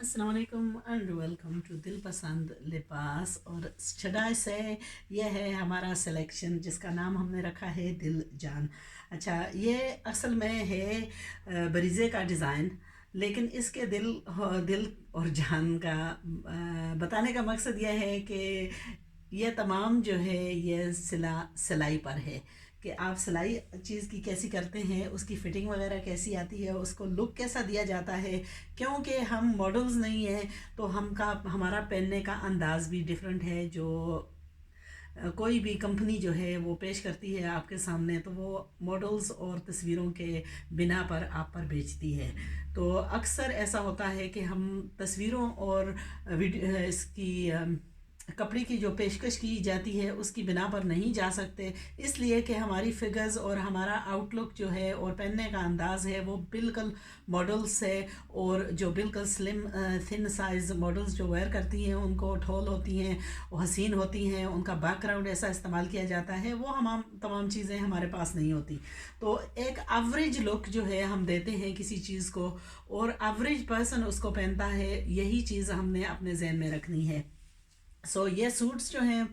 अस्सलाम वालेकुम and welcome to दिल पसंद लिबास। और छड़ाई से यह है हमारा सिलेक्शन जिसका नाम हमने रखा है दिल जान। अच्छा, ये असल में है बरीज़े का डिज़ाइन, लेकिन इसके दिल और जान का बताने का मकसद यह है कि ये तमाम जो है ये सिलाई पर है कि आप सिलाई चीज़ की कैसी करते हैं, उसकी फ़िटिंग वगैरह कैसी आती है, उसको लुक कैसा दिया जाता है। क्योंकि हम मॉडल्स नहीं हैं तो हमारा पहनने का अंदाज़ भी डिफरेंट है। जो कोई भी कंपनी जो है वो पेश करती है आपके सामने, तो वो मॉडल्स और तस्वीरों के बिना पर आप पर बेचती है। तो अक्सर ऐसा होता है कि हम तस्वीरों और इसकी कपड़े की जो पेशकश की जाती है उसकी बिना पर नहीं जा सकते, इसलिए कि हमारी फिगर्स और हमारा आउटलुक जो है और पहनने का अंदाज़ है वो बिल्कुल मॉडल्स है। और जो बिल्कुल स्लिम थिन साइज़ मॉडल्स जो वेयर करती हैं उनको ठोल होती हैं, वो हसीन होती हैं, उनका बैकग्राउंड ऐसा इस्तेमाल किया जाता है, वो हम तमाम चीज़ें हमारे पास नहीं होती। तो एक एवरेज लुक जो है हम देते हैं किसी चीज़ को, और एवरेज पर्सन उसको पहनता है, यही चीज़ हमने अपने जहन में रखनी है। ये सूट्स जो हैं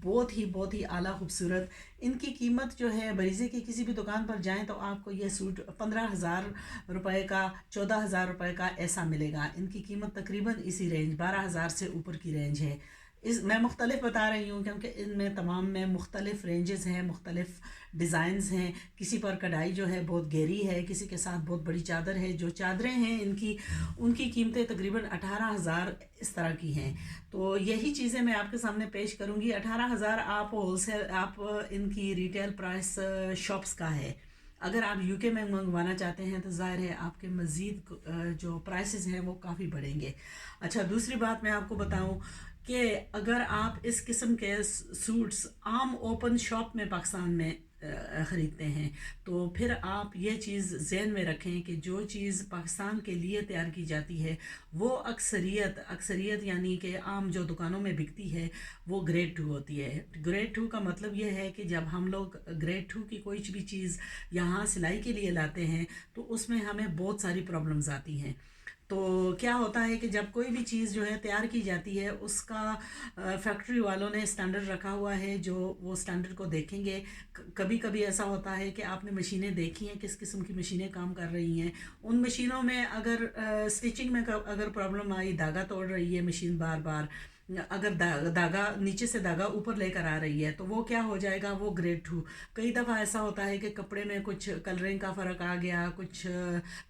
बहुत ही आला खूबसूरत, इनकी कीमत जो है बरीज़े की किसी भी दुकान पर जाएं तो आपको ये सूट 15,000 रुपये का, 14,000 रुपये का ऐसा मिलेगा। इनकी कीमत तकरीबन इसी रेंज 12,000 से ऊपर की रेंज है। मैं मुख्तलिफ बता रही हूँ क्योंकि इनमें तमाम में मुख्तलिफ रेंजेस हैं, मुख्तलिफ डिज़ाइंस हैं। किसी पर कढ़ाई जो है बहुत गहरी है, किसी के साथ बहुत बड़ी चादर है। जो चादरें हैं उनकी कीमतें तकरीबन 18,000 इस तरह की हैं। तो यही चीज़ें मैं आपके सामने पेश करूँगी। 18,000 आप होलसेल, आप इनकी रिटेल प्राइस शॉप्स का है। अगर आप यूके में मंगवाना चाहते हैं तो ज़ाहिर है आपके मज़ीद जो प्राइसेस हैं वो काफ़ी बढ़ेंगे। अच्छा, दूसरी बात मैं आपको बताऊं कि अगर आप इस किस्म के सूट्स आम ओपन शॉप में पाकिस्तान में ख़रीदते हैं तो फिर आप ये चीज़ ज़हन में रखें कि जो चीज़ पाकिस्तान के लिए तैयार की जाती है वो अक्सरियत यानी कि आम जो दुकानों में बिकती है वो ग्रेड 2 होती है। ग्रेड 2 का मतलब ये है कि जब हम लोग ग्रेड 2 की कोई भी चीज़ यहाँ सिलाई के लिए लाते हैं तो उसमें हमें बहुत सारी प्रॉब्लम्स आती हैं। तो क्या होता है कि जब कोई भी चीज़ जो है तैयार की जाती है उसका फैक्ट्री वालों ने स्टैंडर्ड रखा हुआ है, जो वो स्टैंडर्ड को देखेंगे। कभी कभी ऐसा होता है कि आपने मशीनें देखी हैं, किस किस्म की मशीनें काम कर रही हैं। उन मशीनों में अगर स्टिचिंग में अगर प्रॉब्लम आई, धागा तोड़ रही है मशीन बार बार, अगर धागा नीचे से धागा ऊपर लेकर आ रही है तो वो क्या हो जाएगा, वो ग्रेड 2। कई दफ़ा ऐसा होता है कि कपड़े में कुछ कलरिंग का फ़र्क आ गया, कुछ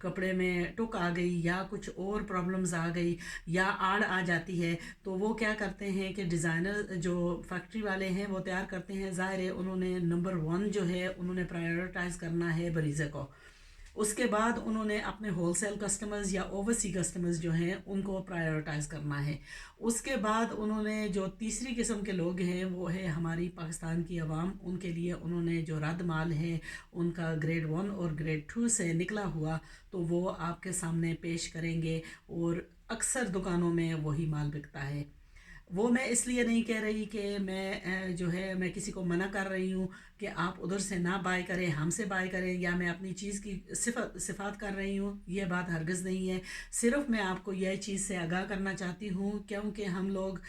कपड़े में टुक आ गई, या कुछ और प्रॉब्लम्स आ गई, या आड़ आ जाती है। तो वो क्या करते हैं कि डिज़ाइनर जो फैक्ट्री वाले हैं वो तैयार करते हैं, ज़ाहिर है उन्होंने नंबर 1 जो है उन्होंने प्रायोरिटाइज़ करना है बरीज़े को। उसके बाद उन्होंने अपने होलसेल कस्टमर्स या ओवरसी कस्टमर्स जो हैं उनको प्रायोरिटाइज़ करना है। उसके बाद उन्होंने जो तीसरी किस्म के लोग हैं वो है हमारी पाकिस्तान की आवाम, उनके लिए उन्होंने जो रद्द माल है उनका ग्रेड 1 और ग्रेड 2 से निकला हुआ तो वो आपके सामने पेश करेंगे, और अक्सर दुकानों में वही माल बिकता है। वो मैं इसलिए नहीं कह रही कि मैं जो है मैं किसी को मना कर रही हूँ कि आप उधर से ना बाय करें, हमसे बाय करें, या मैं अपनी चीज़ की सिफात कर रही हूँ, ये बात हरगिज़ नहीं है। सिर्फ मैं आपको यह चीज़ से आगाह करना चाहती हूँ क्योंकि हम लोग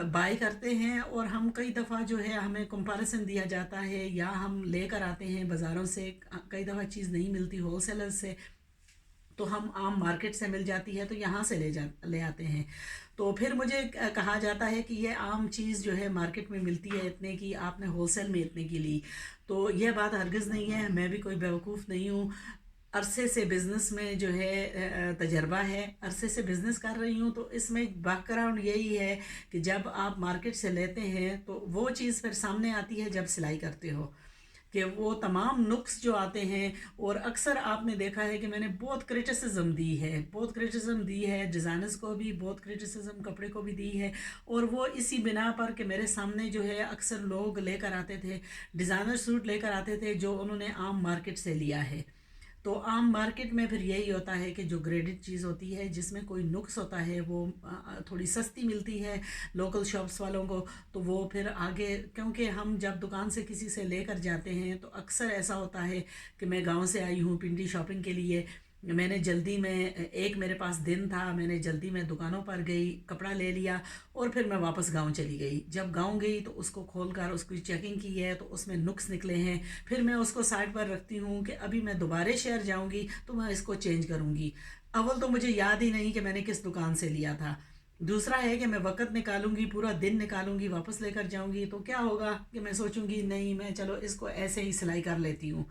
बाय करते हैं और हम कई दफ़ा जो है हमें कंपैरिजन दिया जाता है या हम लेकर आते हैं बाज़ारों से। कई दफ़ा चीज़ नहीं मिलती होलसेलर से तो हम आम मार्केट से मिल जाती है तो यहाँ से ले आते हैं। तो फिर मुझे कहा जाता है कि ये आम चीज़ जो है मार्केट में मिलती है इतने की, आपने होलसेल में इतने की ली। तो यह बात हरगिज़ नहीं है, मैं भी कोई बेवकूफ़ नहीं हूँ। अरसे से बिज़नेस में जो है तजर्बा है, अरसे से बिज़नेस कर रही हूँ, तो इसमें बैकग्राउंड यही है कि जब आप मार्केट से लेते हैं तो वो चीज़ फिर सामने आती है जब सिलाई करते हो, कि वो तमाम नुक्स जो आते हैं। और अक्सर आपने देखा है कि मैंने बहुत क्रिटिसिज्म दी है डिज़ाइनर्स को भी, बहुत क्रिटिसिज्म कपड़े को भी दी है। और वो इसी बिना पर कि मेरे सामने जो है अक्सर लोग लेकर आते थे, डिज़ाइनर सूट लेकर आते थे जो उन्होंने आम मार्केट से लिया है। तो आम मार्केट में फिर यही होता है कि जो ग्रेडेड चीज़ होती है जिसमें कोई नुक्स होता है वो थोड़ी सस्ती मिलती है लोकल शॉप्स वालों को। तो वो फिर आगे, क्योंकि हम जब दुकान से किसी से लेकर जाते हैं तो अक्सर ऐसा होता है कि मैं गांव से आई हूँ पिंडी शॉपिंग के लिए, मैंने जल्दी में, एक मेरे पास दिन था, मैंने जल्दी में दुकानों पर गई, कपड़ा ले लिया और फिर मैं वापस गांव चली गई। जब गांव गई तो उसको खोल कर उसकी चेकिंग की है तो उसमें नुक्स निकले हैं। फिर मैं उसको साइड पर रखती हूँ कि अभी मैं दोबारा शहर जाऊँगी तो मैं इसको चेंज करूँगी। अव्वल तो मुझे याद ही नहीं कि मैंने किस दुकान से लिया था। दूसरा है कि मैं वक़्त निकालूंगी, पूरा दिन निकालूंगी, वापस लेकर जाऊंगी तो क्या होगा कि मैं सोचूंगी नहीं, मैं चलो इसको ऐसे ही सिलाई कर लेती हूँ।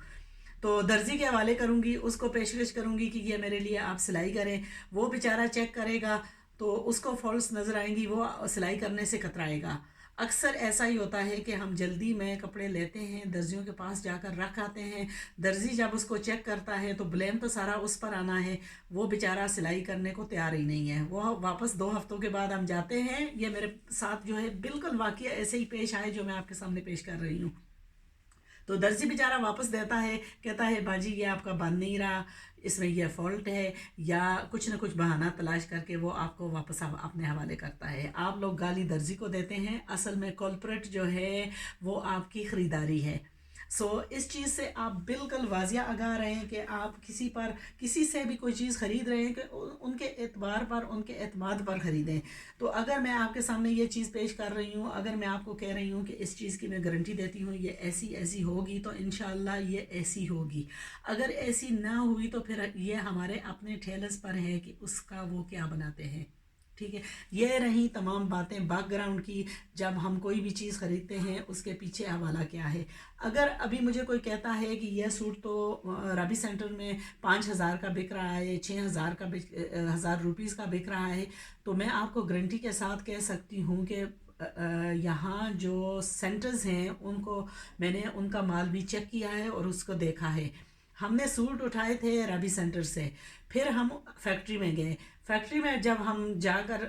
तो दर्जी के हवाले करूँगी, उसको पेशकश करूँगी कि ये मेरे लिए आप सिलाई करें। वो बेचारा चेक करेगा तो उसको फॉल्स नज़र आएंगी, वो सिलाई करने से कतराएगा। अक्सर ऐसा ही होता है कि हम जल्दी में कपड़े लेते हैं, दर्जियों के पास जाकर रख आते हैं। दर्जी जब उसको चेक करता है तो ब्लेम तो सारा उस पर आना है। वो बेचारा सिलाई करने को तैयार ही नहीं है। वो वापस 2 हफ्तों के बाद हम जाते हैं। ये मेरे साथ जो है बिल्कुल वाकया ऐसे ही पेश आए जो मैं आपके सामने पेश कर रही हूँ। तो दर्जी बेचारा वापस देता है, कहता है बाजी ये आपका बन नहीं रहा, इसमें यह फॉल्ट है, या कुछ ना कुछ बहाना तलाश करके वो आपको वापस अपने हवाले करता है। आप लोग गाली दर्जी को देते हैं, असल में कल्प्रिट जो है वो आपकी ख़रीदारी है। इस चीज़ से आप बिल्कुल वाजिया आगाह रहें कि आप किसी से भी कोई चीज़ ख़रीद रहे हैं कि उनके एतबार पर, उनके एतमाद पर ख़रीदें। तो अगर मैं आपके सामने ये चीज़ पेश कर रही हूँ, अगर मैं आपको कह रही हूँ कि इस चीज़ की मैं गारंटी देती हूँ ये ऐसी ऐसी होगी, तो इंशाल्लाह ये ऐसी होगी। अगर ऐसी ना हुई तो फिर ये हमारे अपने टेलर्स पर है कि उसका वो क्या बनाते हैं। ठीक है, ये रही तमाम बातें बैकग्राउंड की। जब हम कोई भी चीज़ ख़रीदते हैं उसके पीछे हवाला क्या है। अगर अभी मुझे कोई कहता है कि यह सूट तो रबी सेंटर में 5,000 का बिक रहा है, 6,000 का 1,000 रुपीज़ का बिक रहा है, तो मैं आपको गारंटी के साथ कह सकती हूँ कि यहाँ जो सेंटर्स हैं उनको मैंने उनका माल भी चेक किया है और उसको देखा है। हमने सूट उठाए थे रबी सेंटर से, फिर हम फैक्ट्री में गए। फैक्ट्री में जब हम जाकर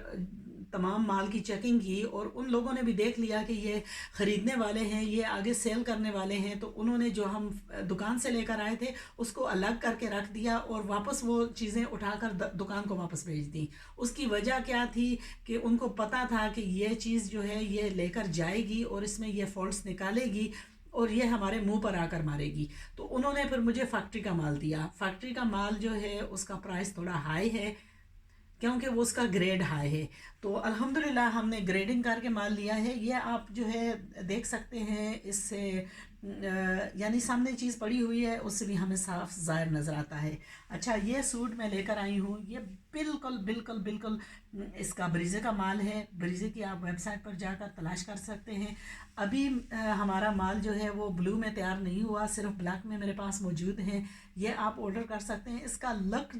तमाम माल की चेकिंग की और उन लोगों ने भी देख लिया कि ये ख़रीदने वाले हैं, ये आगे सेल करने वाले हैं, तो उन्होंने जो हम दुकान से लेकर आए थे उसको अलग करके रख दिया और वापस वो चीज़ें उठाकर दुकान को वापस भेज दी। उसकी वजह क्या थी कि उनको पता था कि ये चीज़ जो है ये लेकर जाएगी और इसमें ये फॉल्ट्स निकालेगी और ये हमारे मुंह पर आकर मारेगी। तो उन्होंने फिर मुझे फैक्ट्री का माल दिया। फैक्ट्री का माल जो है उसका प्राइस थोड़ा हाई है क्योंकि वो उसका ग्रेड हाई है। तो अल्हम्दुलिल्लाह हमने ग्रेडिंग करके माल लिया है। ये आप जो है देख सकते हैं, इससे यानी सामने चीज़ पड़ी हुई है उससे भी हमें साफ ज़ाहिर नज़र आता है। अच्छा, ये सूट मैं लेकर आई हूँ, ये बिल्कुल बिल्कुल बिल्कुल इसका ब्रीजे का माल है। ब्रीजे की आप वेबसाइट पर जाकर तलाश कर सकते हैं। अभी हमारा माल जो है वो ब्लू में तैयार नहीं हुआ, सिर्फ ब्लैक में मेरे पास मौजूद है। ये आप ऑर्डर कर सकते हैं। इसका लुक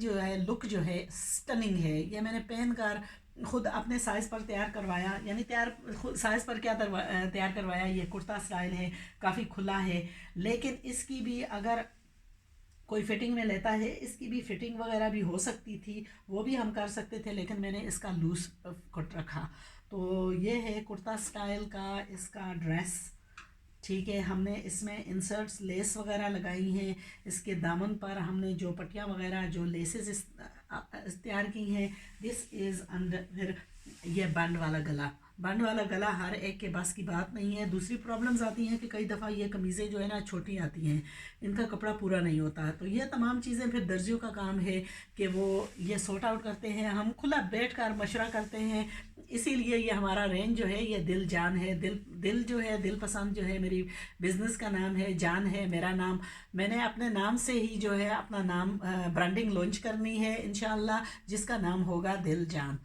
जो है स्टनिंग है। ये मैंने पहन कर खुद अपने साइज़ पर तैयार करवाया, यानी साइज़ पर क्या तैयार करवाया। ये कुर्ता स्टाइल है, काफ़ी खुला है, लेकिन इसकी भी अगर कोई फिटिंग में लेता है, इसकी भी फिटिंग वगैरह भी हो सकती थी, वो भी हम कर सकते थे, लेकिन मैंने इसका लूज कट रखा। तो ये है कुर्ता स्टाइल का इसका ड्रेस। ठीक है, हमने इसमें इंसर्ट्स लेस वगैरह लगाई हैं। इसके दामन पर हमने जो पट्टियाँ वगैरह जो लेसेस तैयार की हैं, दिस इज़ अंडर। फिर ये बंड वाला गला हर एक के बस की बात नहीं है। दूसरी प्रॉब्लम्स आती हैं कि कई दफ़ा ये कमीज़ें जो है ना छोटी आती हैं, इनका कपड़ा पूरा नहीं होता। तो ये तमाम चीज़ें फिर दर्जियों का काम है कि वो ये सॉर्ट आउट करते हैं। हम खुला बैठ कर मशवरा करते हैं। इसीलिए ये हमारा रेंज जो है ये दिल जान है। दिल जो है, दिल पसंद जो है, मेरी बिज़नेस का नाम है, जान है मेरा नाम। मैंने अपने नाम से ही जो है अपना नाम ब्रांडिंग लॉन्च करनी है इंशाल्लाह, जिसका नाम होगा दिल जान।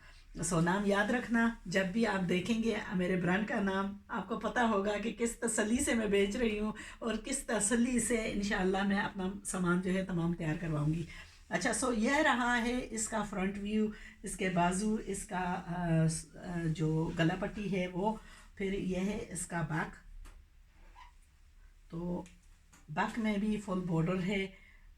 नाम याद रखना, जब भी आप देखेंगे मेरे ब्रांड का नाम, आपको पता होगा कि किस तसल्ली से मैं बेच रही हूँ और किस तसल्ली से इंशाल्लाह मैं अपना सामान जो है तमाम तैयार करवाऊँगी। अच्छा, यह रहा है इसका फ्रंट व्यू, इसके बाजू, इसका जो गला पट्टी है वो, फिर यह है इसका बैक। तो बैक में भी फुल बॉर्डर है,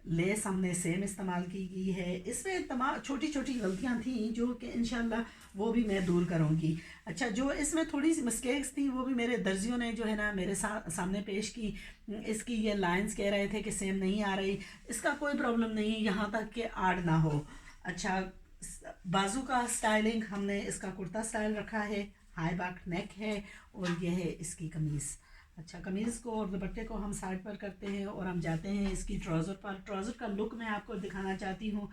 लेस हमने सेम इस्तेमाल की गई है। इसमें तमाम छोटी छोटी गलतियां थी जो कि इंशाल्लाह वो भी मैं दूर करूंगी। अच्छा, जो इसमें थोड़ी सी मिस्टेक्स थी वो भी मेरे दर्जियों ने जो है ना मेरे सामने पेश की। इसकी ये लाइंस कह रहे थे कि सेम नहीं आ रही, इसका कोई प्रॉब्लम नहीं, यहाँ तक कि आड़ ना हो। अच्छा, बाजू का स्टाइलिंग हमने इसका कुर्ता स्टाइल रखा है, हाई बैक नेक है और यह है इसकी कमीज़। اچھا قمیض کو اور دوپٹے کو ہم سائڈ پر کرتے ہیں اور ہم جاتے ہیں اس کی ٹراؤزر پر. ٹراؤزر کا لک میں آپ کو دکھانا چاہتی ہوں.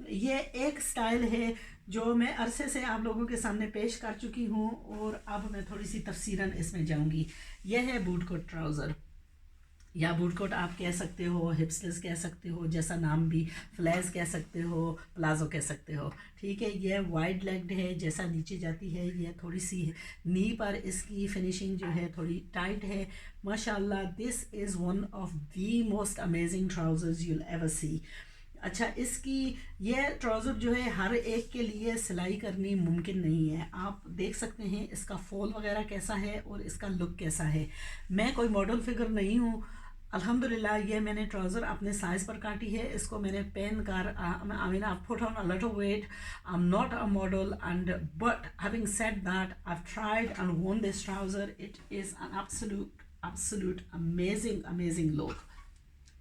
یہ ایک سٹائل ہے جو میں عرصے سے آپ لوگوں کے سامنے پیش کر چکی ہوں اور اب میں تھوڑی سی تفصیلاً اس میں جاؤں گی. یہ ہے بوٹ کوٹ ٹراؤزر یا بوٹ کوٹ آپ کہہ سکتے ہو, ہپسلس کہہ سکتے ہو, جیسا نام بھی, فلیز کہہ سکتے ہو, پلازو کہہ سکتے ہو. ٹھیک ہے, یہ وائڈ لیگڈ ہے, جیسا نیچے جاتی ہے یہ تھوڑی سی نی پر اس کی فنیشنگ جو ہے تھوڑی ٹائٹ ہے. ماشاء اللہ this is one of the most amazing trousers you will ever see. اچھا اس کی یہ ٹراؤزر جو ہے ہر ایک کے لیے سلائی کرنی ممکن نہیں ہے. آپ دیکھ سکتے ہیں اس کا فول وغیرہ کیسا ہے اور اس کا لک کیسا ہے. میں کوئی ماڈل فگر نہیں ہوں الحمدللہ. یہ میں نے ٹراؤزر اپنے سائز پر کاٹی ہے. اس کو میں نے پہن کر I mean I've put on a lot of weight. I'm not a model but having said that I've tried and worn this trouser. It is an absolute amazing look.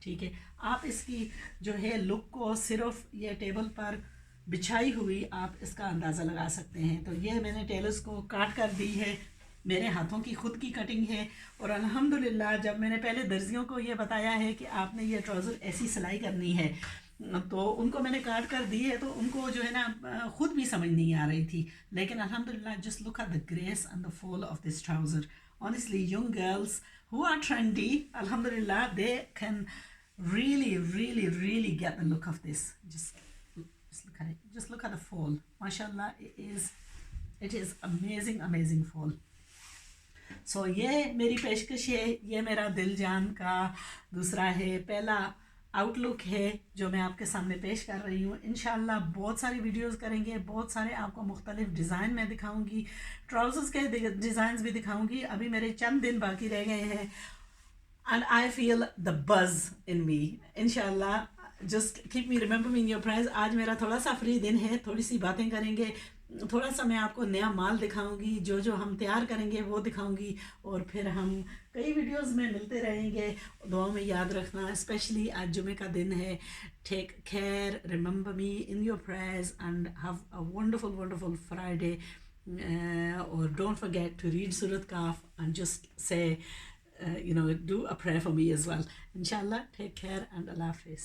ٹھیک ہے, آپ اس کی جو ہے لک کو صرف یہ ٹیبل پر بچھائی ہوئی آپ اس کا اندازہ لگا سکتے ہیں. تو یہ میں نے ٹیلرز کو کاٹ کر دی ہے, میرے ہاتھوں کی خود کی کٹنگ ہے. اور الحمدللہ جب میں نے پہلے درزیوں کو یہ بتایا ہے کہ آپ نے یہ ٹراؤزر ایسی سلائی کرنی ہے تو ان کو میں نے کاٹ کر دی ہے, تو ان کو جو ہے نا خود بھی سمجھ نہیں آ رہی تھی. لیکن الحمدللہ just look at the grace and the fall of this trouser. Honestly, young girls who are trendy, alhamdulillah, they can really get the look of this. Just look at it. Just look at the fall. MashaAllah, it is amazing fall. سو یہ میری پیشکش ہے. یہ میرا دل جان کا دوسرا ہے, پہلا آؤٹ لک ہے جو میں آپ کے سامنے پیش کر رہی ہوں. انشاءاللہ بہت ساری ویڈیوز کریں گے, بہت سارے آپ کو مختلف ڈیزائن میں دکھاؤں گی, ٹراؤزرز کے ڈیزائنز بھی دکھاؤں گی. ابھی میرے چند دن باقی رہ گئے ہیں and I feel the buzz in me. انشاءاللہ just keep me remember me in your prayers. آج میرا تھوڑا سا فری دن ہے, تھوڑی سی باتیں کریں گے, تھوڑا سا میں آپ کو نیا مال دکھاؤں گی, جو ہم تیار کریں گے وہ دکھاؤں گی, اور پھر ہم کئی ویڈیوز میں ملتے رہیں گے. دعاؤں میں یاد رکھنا, اسپیشلی آج جمعے کا دن ہے. Take care, remember me in your prayers and have a wonderful Friday. اور ڈونٹ فرگیٹ ٹو ریڈ سورۃ کاف and just say do a prayer for me as well. Inshallah, take care and Allah Hafiz.